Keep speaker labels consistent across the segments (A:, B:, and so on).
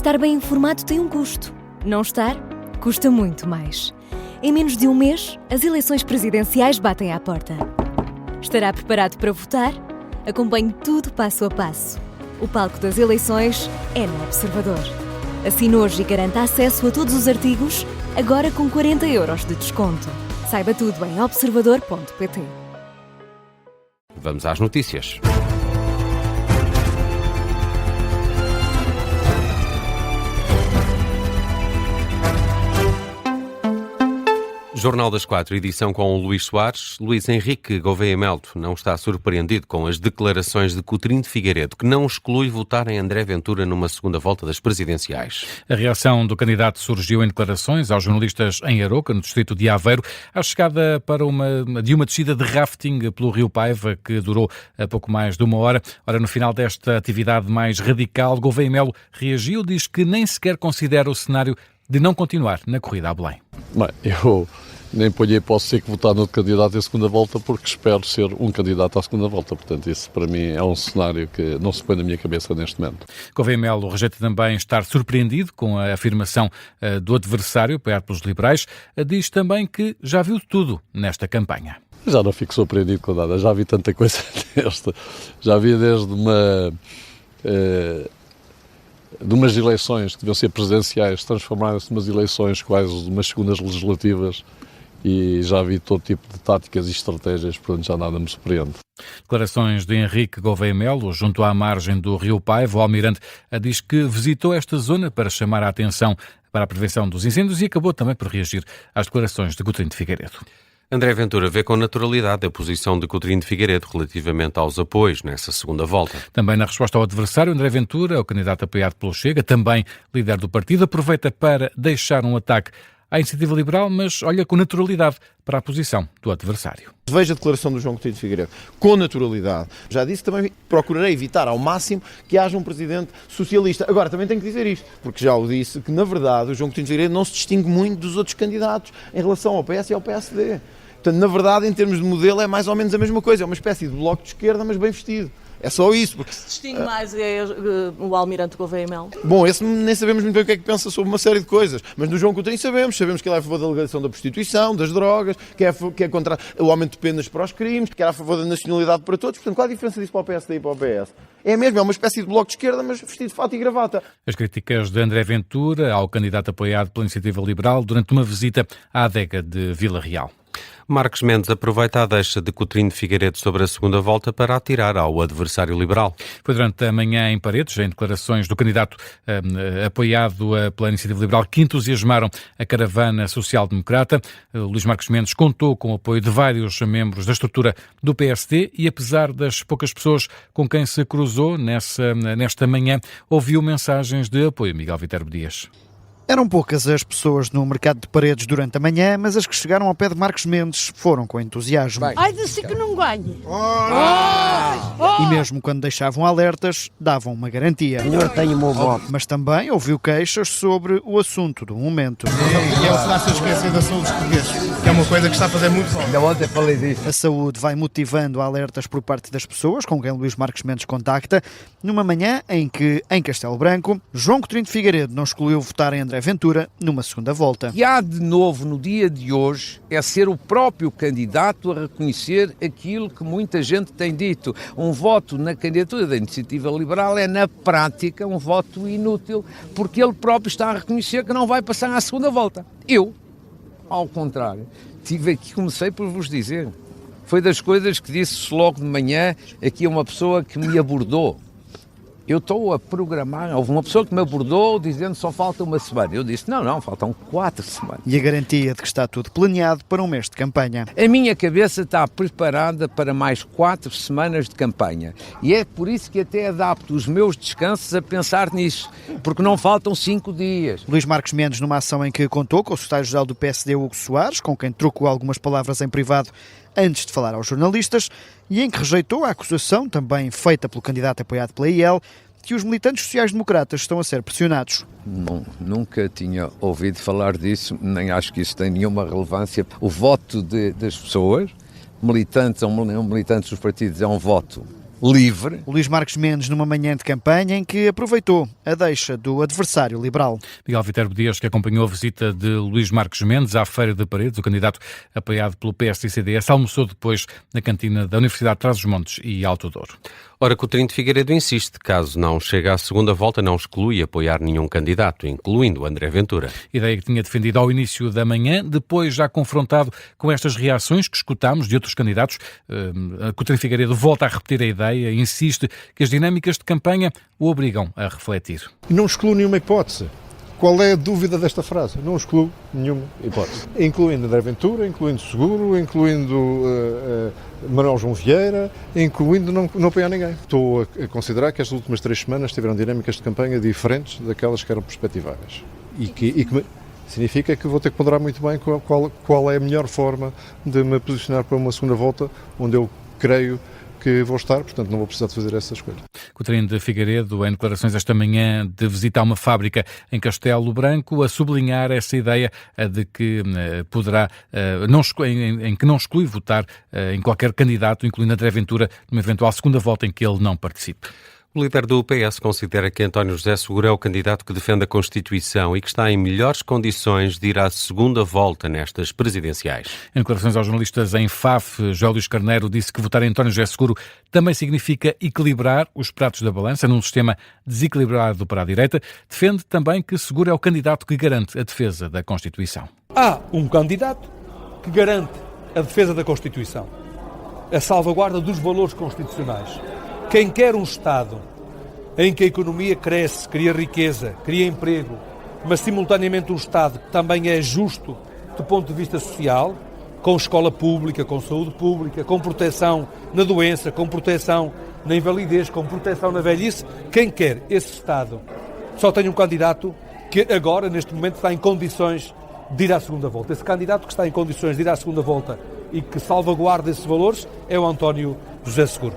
A: Estar bem informado tem um custo. Não estar, custa muito mais. Em menos de um mês, as eleições presidenciais batem à porta. Estará preparado para votar? Acompanhe tudo passo a passo. O palco das eleições é no Observador. Assine hoje e garanta acesso a todos os artigos, agora com 40 € de desconto. Saiba tudo em observador.pt.
B: Vamos às notícias. Jornal das 4, edição com o Luís Soares. Luís Henrique Gouveia Melo não está surpreendido com as declarações de Coutinho de Figueiredo, que não exclui votar em André Ventura numa segunda volta das presidenciais.
C: A reação do candidato surgiu em declarações aos jornalistas em Aroca, no distrito de Aveiro, à chegada de uma descida de rafting pelo Rio Paiva, que durou pouco mais de uma hora. Ora, no final desta atividade mais radical, Gouveia Melo reagiu, diz que nem sequer considera o cenário de não continuar na corrida a Belém.
D: Bem, eu nem ponho a hipótese de ser que votar no candidato em segunda volta, porque espero ser um candidato à segunda volta. Portanto, isso para mim é um cenário que não se põe na minha cabeça neste momento.
C: Gouveia Melo rejeita também estar surpreendido com a afirmação do adversário, apoiado pelos liberais. Diz também que já viu tudo nesta campanha.
D: Já não fico surpreendido com nada, já vi tanta coisa desta. Já vi desde de umas eleições que deviam ser presidenciais, transformaram-se em umas eleições quase umas segundas legislativas, e já vi todo tipo de táticas e estratégias, portanto já nada me surpreende.
C: Declarações de Henrique Gouveia Melo, junto à margem do Rio Paiva. O almirante diz que visitou esta zona para chamar a atenção para a prevenção dos incêndios e acabou também por reagir às declarações de Coutinho de Figueiredo.
B: André Ventura vê com naturalidade a posição de Coutinho de Figueiredo relativamente aos apoios nessa segunda volta.
C: Também na resposta ao adversário, André Ventura, o candidato apoiado pelo Chega, também líder do partido, aproveita para deixar um ataque à Iniciativa Liberal, mas olha com naturalidade para a posição do adversário.
E: Veja a declaração do João Coutinho de Figueiredo, com naturalidade. Já disse, também procurarei evitar ao máximo que haja um presidente socialista. Agora, também tenho que dizer isto, porque já o disse, que na verdade o João Coutinho de Figueiredo não se distingue muito dos outros candidatos em relação ao PS e ao PSD. Portanto, na verdade, em termos de modelo, é mais ou menos a mesma coisa. É uma espécie de bloco de esquerda, mas bem vestido. É só isso. Porque
F: se distingue mais o almirante Gouveia Melo?
E: Bom, esse nem sabemos muito bem o que é que pensa sobre uma série de coisas, mas do João Coutinho sabemos que ele é a favor da legalização da prostituição, das drogas, que é contra o aumento de penas para os crimes, que era a favor da nacionalidade para todos. Portanto, qual a diferença disso para o PSD e para o PS? É mesmo, é uma espécie de bloco de esquerda, mas vestido de fato e gravata.
C: As críticas de André Ventura ao candidato apoiado pela Iniciativa Liberal durante uma visita à adega de Vila Real.
B: Marcos Mendes aproveita a deixa de Coutinho de Figueiredo sobre a segunda volta para atirar ao adversário liberal.
C: Foi durante a manhã em Paredes, em declarações do candidato apoiado pela Iniciativa Liberal, que entusiasmaram a caravana social-democrata. Luís Marcos Mendes contou com o apoio de vários membros da estrutura do PSD e, apesar das poucas pessoas com quem se cruzou nesta manhã, ouviu mensagens de apoio. Miguel Viterbo Dias.
G: Eram poucas as pessoas no mercado de Paredes durante a manhã, mas as que chegaram ao pé de Marcos Mendes foram com entusiasmo.
H: Ai, disse que não ganhe!
G: E mesmo quando deixavam alertas, davam uma garantia.
H: Eu tenho o meu voto.
G: Mas também ouviu queixas sobre o assunto do momento.
I: E é o fácil esquecer da saúde dos portugueses, que é uma coisa que está a fazer muito mal.
H: Ainda ontem falei disso.
G: A saúde vai motivando alertas por parte das pessoas com quem Luís Marcos Mendes contacta, numa manhã em que, em Castelo Branco, João Coutinho de Figueiredo não excluiu votar em André Ventura numa segunda volta.
J: O que há de novo no dia de hoje é ser o próprio candidato a reconhecer aquilo que muita gente tem dito. Um voto na candidatura da Iniciativa Liberal é, na prática, um voto inútil, porque ele próprio está a reconhecer que não vai passar à segunda volta. Eu, ao contrário, comecei por vos dizer. Foi das coisas que disse logo de manhã aqui a uma pessoa que me abordou. Eu estou a programar, houve uma pessoa que me abordou dizendo só falta uma semana. Eu disse, não, faltam 4 semanas.
G: E a garantia de que está tudo planeado para um mês de campanha.
J: A minha cabeça está preparada para mais 4 semanas de campanha. E é por isso que até adapto os meus descansos a pensar nisso, porque não faltam 5 dias.
G: Luís Marcos Mendes, numa ação em que contou com o secretário-geral do PSD, Hugo Soares, com quem trocou algumas palavras em privado antes de falar aos jornalistas, e em que rejeitou a acusação, também feita pelo candidato apoiado pela IEL, que os militantes sociais-democratas estão a ser pressionados.
J: Não, nunca tinha ouvido falar disso, nem acho que isso tem nenhuma relevância. O voto das pessoas, militantes ou militantes dos partidos, é um voto
K: livre.
G: Luís Marques Mendes numa manhã de campanha em que aproveitou a deixa do adversário liberal.
C: Miguel Viterbo Dias, que acompanhou a visita de Luís Marques Mendes à Feira de Paredes, o candidato apoiado pelo PS e CDS, almoçou depois na cantina da Universidade de Trás-os-Montes e Alto Douro.
B: Ora, Coutinho de Figueiredo insiste, caso não chegue à segunda volta, não exclui apoiar nenhum candidato, incluindo André Ventura.
C: Ideia que tinha defendido ao início da manhã, depois já confrontado com estas reações que escutámos de outros candidatos. Coutinho de Figueiredo volta a repetir a ideia e insiste que as dinâmicas de campanha o obrigam a refletir.
L: Não excluo nenhuma hipótese. Qual é a dúvida desta frase? Não excluo nenhuma hipótese. Incluindo André Ventura, incluindo Seguro, incluindo Manuel João Vieira, incluindo não apoiar ninguém. Estou a considerar que estas últimas 3 semanas tiveram dinâmicas de campanha diferentes daquelas que eram perspectiváveis. E que significa que vou ter que ponderar muito bem qual é a melhor forma de me posicionar para uma segunda volta, onde eu creio que vou estar, portanto não vou precisar de fazer essa escolha.
C: Coutinho de Figueiredo, em declarações esta manhã de visitar uma fábrica em Castelo Branco, a sublinhar essa ideia de que poderá, em que não exclui votar em qualquer candidato, incluindo André Ventura, numa eventual segunda volta em que ele não participe.
B: O líder do PS considera que António José Seguro é o candidato que defende a Constituição e que está em melhores condições de ir à segunda volta nestas presidenciais.
C: Em declarações aos jornalistas em FAF, João Luís Carneiro disse que votar em António José Seguro também significa equilibrar os pratos da balança num sistema desequilibrado para a direita. Defende também que Seguro é o candidato que garante a defesa da Constituição.
M: Há um candidato que garante a defesa da Constituição, a salvaguarda dos valores constitucionais. Quem quer um Estado em que a economia cresce, cria riqueza, cria emprego, mas simultaneamente um Estado que também é justo do ponto de vista social, com escola pública, com saúde pública, com proteção na doença, com proteção na invalidez, com proteção na velhice, quem quer esse Estado só tem um candidato que agora, neste momento, está em condições de ir à segunda volta. Esse candidato que está em condições de ir à segunda volta e que salvaguarda esses valores é o António José Seguro.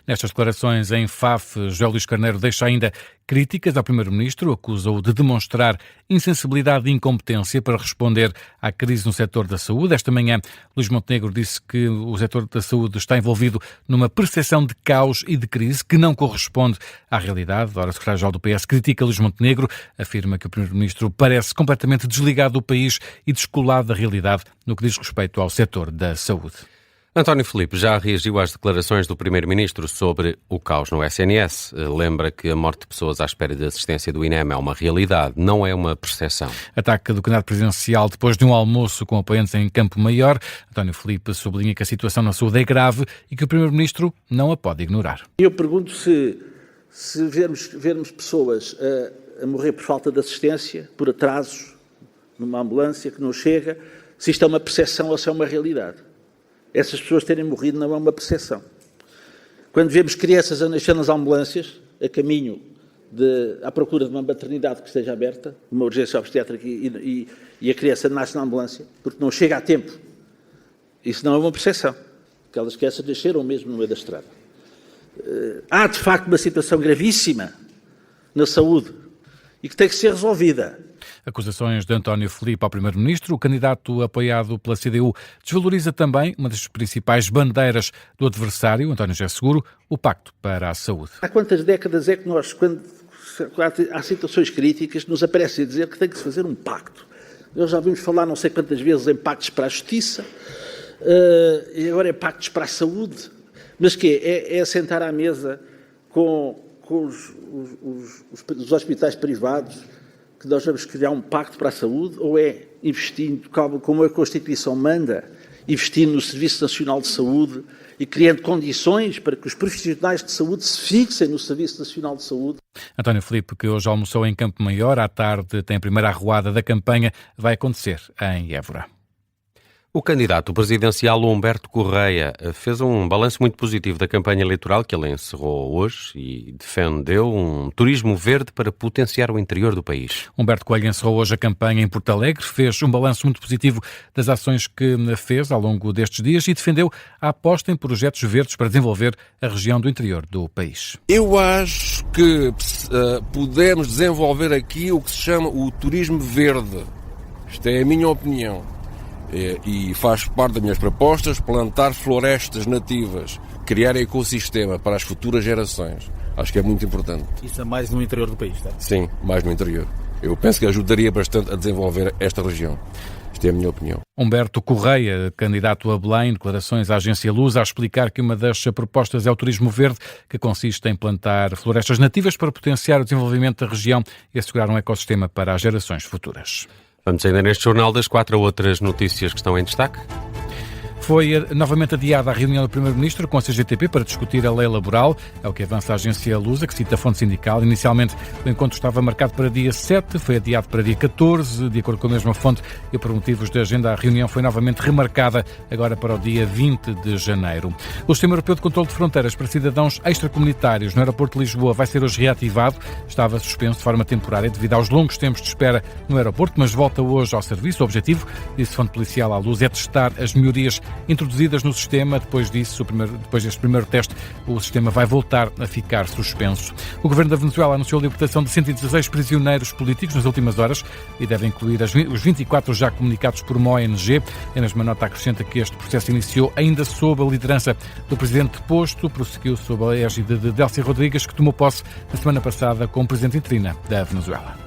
C: Nestas declarações em FAF, João Luís Carneiro deixa ainda críticas ao Primeiro-Ministro, acusa-o de demonstrar insensibilidade e incompetência para responder à crise no setor da saúde. Esta manhã, Luís Montenegro disse que o setor da saúde está envolvido numa percepção de caos e de crise que não corresponde à realidade. Ora, o secretário-geral do PS critica Luís Montenegro, afirma que o Primeiro-Ministro parece completamente desligado do país e descolado da realidade no que diz respeito ao setor da saúde.
B: António Filipe já reagiu às declarações do Primeiro-Ministro sobre o caos no SNS. Lembra que a morte de pessoas à espera de assistência do INEM é uma realidade, não é uma percepção.
C: Ataque do candidato presidencial depois de um almoço com apoiantes em Campo Maior. António Filipe sublinha que a situação na saúde é grave e que o Primeiro-Ministro não a pode ignorar.
N: Eu pergunto se vermos pessoas a morrer por falta de assistência, por atrasos, numa ambulância que não chega, se isto é uma percepção ou se é uma realidade. Essas pessoas terem morrido não é uma percepção. Quando vemos crianças a nascer nas ambulâncias, a caminho à procura de uma maternidade que esteja aberta, uma urgência obstétrica, e a criança nasce na ambulância, porque não chega a tempo, isso não é uma percepção. Aquelas crianças nasceram mesmo no meio da estrada. Há, de facto, uma situação gravíssima na saúde e que tem que ser resolvida.
C: Acusações de António Filipe ao Primeiro-Ministro. O candidato apoiado pela CDU desvaloriza também uma das principais bandeiras do adversário, António José Seguro, o Pacto para a Saúde.
N: Há quantas décadas é que nós, quando há situações críticas, nos aparece a dizer que tem que se fazer um pacto? Nós já ouvimos falar não sei quantas vezes em pactos para a justiça, e agora é pactos para a saúde. Mas que é sentar à mesa com os hospitais privados, que nós vamos criar um pacto para a saúde, ou é investindo, como a Constituição manda, investindo no Serviço Nacional de Saúde e criando condições para que os profissionais de saúde se fixem no Serviço Nacional de Saúde?
C: António Filipe, que hoje almoçou em Campo Maior, à tarde tem a primeira arruada da campanha, vai acontecer em Évora.
B: O candidato presidencial Humberto Correia fez um balanço muito positivo da campanha eleitoral que ele encerrou hoje e defendeu um turismo verde para potenciar o interior do país.
C: Humberto Coelho encerrou hoje a campanha em Porto Alegre, fez um balanço muito positivo das ações que fez ao longo destes dias e defendeu a aposta em projetos verdes para desenvolver a região do interior do país.
K: Eu acho que podemos desenvolver aqui o que se chama o turismo verde. Isto é a minha opinião. E faz parte das minhas propostas plantar florestas nativas criar ecossistema para as futuras gerações. Acho que é muito importante.
O: Isso é mais no interior do país, tá?
K: Sim, mais no interior. Eu penso que ajudaria bastante a desenvolver esta região. Esta é a minha opinião.
C: Humberto Correia, candidato a Belém, declarações à agência Luz, a explicar que uma das propostas é o turismo verde, que consiste em plantar florestas nativas para potenciar o desenvolvimento da região e assegurar um ecossistema para as gerações futuras.
B: Vamos ainda neste Jornal das 4 a outras notícias que estão em destaque.
C: Foi novamente adiada a reunião do Primeiro-Ministro com a CGTP para discutir a lei laboral, é o que avança a agência Lusa, que cita a fonte sindical. Inicialmente, o encontro estava marcado para dia 7, foi adiado para dia 14, de acordo com a mesma fonte, e por motivos de agenda, a reunião foi novamente remarcada agora para o dia 20 de janeiro. O Sistema Europeu de Controlo de Fronteiras para cidadãos extracomunitários no aeroporto de Lisboa vai ser hoje reativado. Estava suspenso de forma temporária devido aos longos tempos de espera no aeroporto, mas volta hoje ao serviço. O objetivo, disse fonte policial à Luz, é testar as melhorias introduzidas no sistema. Depois deste primeiro teste, o sistema vai voltar a ficar suspenso. O governo da Venezuela anunciou a libertação de 116 prisioneiros políticos nas últimas horas e deve incluir os 24 já comunicados por uma ONG. A mesma nota acrescenta que este processo iniciou ainda sob a liderança do presidente deposto, prosseguiu sob a égide de Delcy Rodrigues, que tomou posse na semana passada como presidente interina da Venezuela.